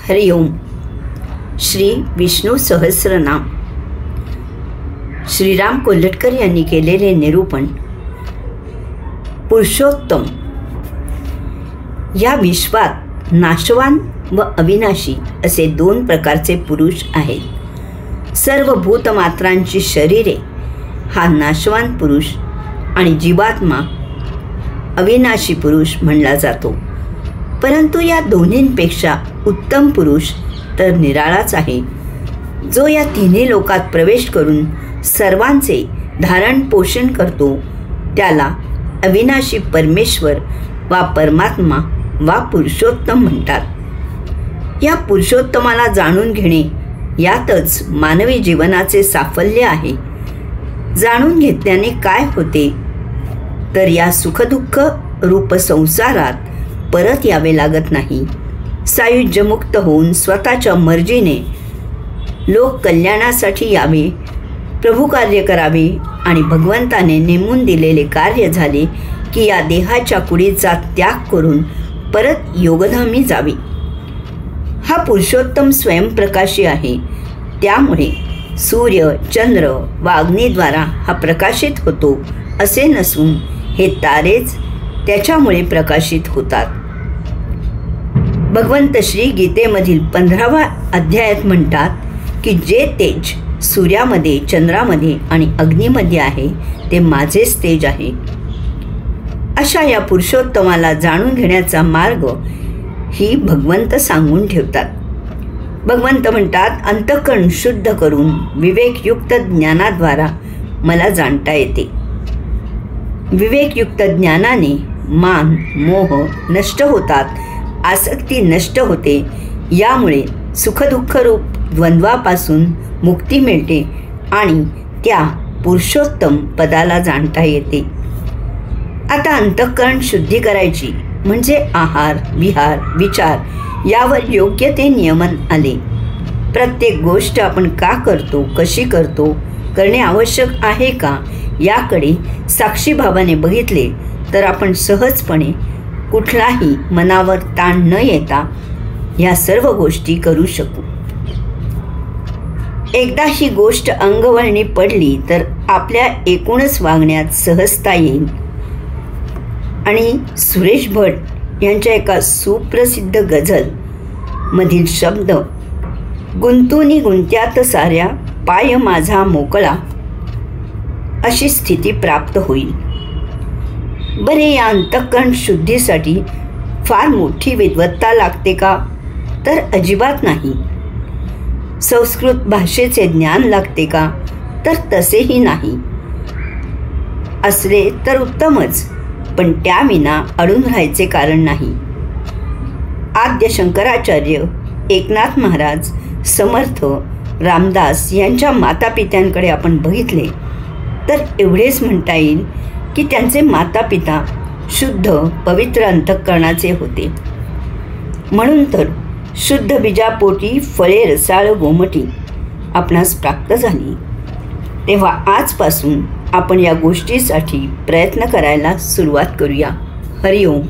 हरि ओम. श्री विष्णू सहस्रनाम. श्रीराम कोल्हटकर यांनी केलेले निरूपण. पुरुषोत्तम. या विश्वात नाशवान व अविनाशी असे दोन प्रकारचे पुरुष आहेत. सर्व भूतमात्रांची शरीरे हा नाशवान पुरुष आणि जीवात्मा अविनाशी पुरुष म्हणला जातो. परंतु या दोन्हींपेक्षा उत्तम पुरुष तर निराळाच आहे, जो या तिन्ही लोकात प्रवेश करून सर्वांचे धारण पोषण करतो. त्याला अविनाशी परमेश्वर वा परमात्मा वा पुरुषोत्तम म्हणतात. या पुरुषोत्तमाला जाणून घेणे यातच मानवी जीवनाचे साफल्य आहे. जाणून घेतल्याने काय होते तर या सुखदुःख रूप संसारात परत यावे लागत नाही. सायुज्यमुक्त होऊन स्वतःच्या मर्जीने लोक कल्याणासाठी यावे, प्रभू कार्य करावे आणि भगवंताने नेमून दिलेले कार्य झाले की या देहाच्या कुडीचा त्याग करून परत योगधामी जावे. हा पुरुषोत्तम स्वयंप्रकाशी आहे. त्यामुळे सूर्य, चंद्र व अग्नीद्वारा हा प्रकाशित होतो असे नसून हे तारेच त्याच्यामुळे प्रकाशित होतात. भगवंत श्री गीतेमधील 15व्या अध्यायात म्हणतात की जे तेज सूर्यामध्ये, चंद्रामध्ये आणि अग्नीमध्ये आहे ते माझेच तेज आहे. अशा या पुरुषोत्तमाला जाणून घेण्याचा मार्ग ही भगवंत सांगून ठेवतात. भगवंत म्हणतात, अंतःकरण शुद्ध करून विवेकयुक्त ज्ञानाद्वारा मला जाणता येते. विवेकयुक्त ज्ञानाने मान, मोह नष्ट होतात, आसक्ती नष्ट होते. यामुळे सुखदुःख रूप द्वंद्वापासून मुक्ती मिळते आणि त्या पुरुषोत्तम पदाला जाणता येते. आता अंतःकरण शुद्धी करायची म्हणजे आहार, विहार, विचार यावर योग्य ते नियमन आले. प्रत्येक गोष्ट आपण का करतो, कशी करतो, करणे आवश्यक आहे का याकडे साक्षीभावाने बघितले तर आपण सहजपणे कुठलाही मनावर ताण न येता या सर्व गोष्टी करू शकू. एकदा ही गोष्ट अंगवळणी पडली तर आपल्या एकूणच वागण्यात सहजता येईल. आणि सुरेश भट यांच्या एका सुप्रसिद्ध गझल मधील शब्द, गुंतुनी गुंत्यात साऱ्या पाय माझा मोकळा, अशी स्थिती प्राप्त होईल. बरे, या अंतःकरण शुद्धीसाठी फार मोठी विद्वत्ता लागते का तर अजिबात नाही. संस्कृत भाषेचे ज्ञान लागते का तर तसेही नाही. असले तर उत्तमच, पण त्याविना अडून राहायचे कारण नाही. आद्य शंकराचार्य, एकनाथ महाराज, समर्थ, रामदास यांच्या मातापित्यांकडे आपण बघितले तर एवढेच म्हणता येईल की त्यांचे मातापिता शुद्ध पवित्र अंतःकरणाचे होते. म्हणून तर शुद्ध बीजापोटी फळे रसाळ गोमटी आपणास प्राप्त झाली. तेव्हा आजपासून आपण या गोष्टीसाठी प्रयत्न करायला सुरुवात करूया. हरि ओम.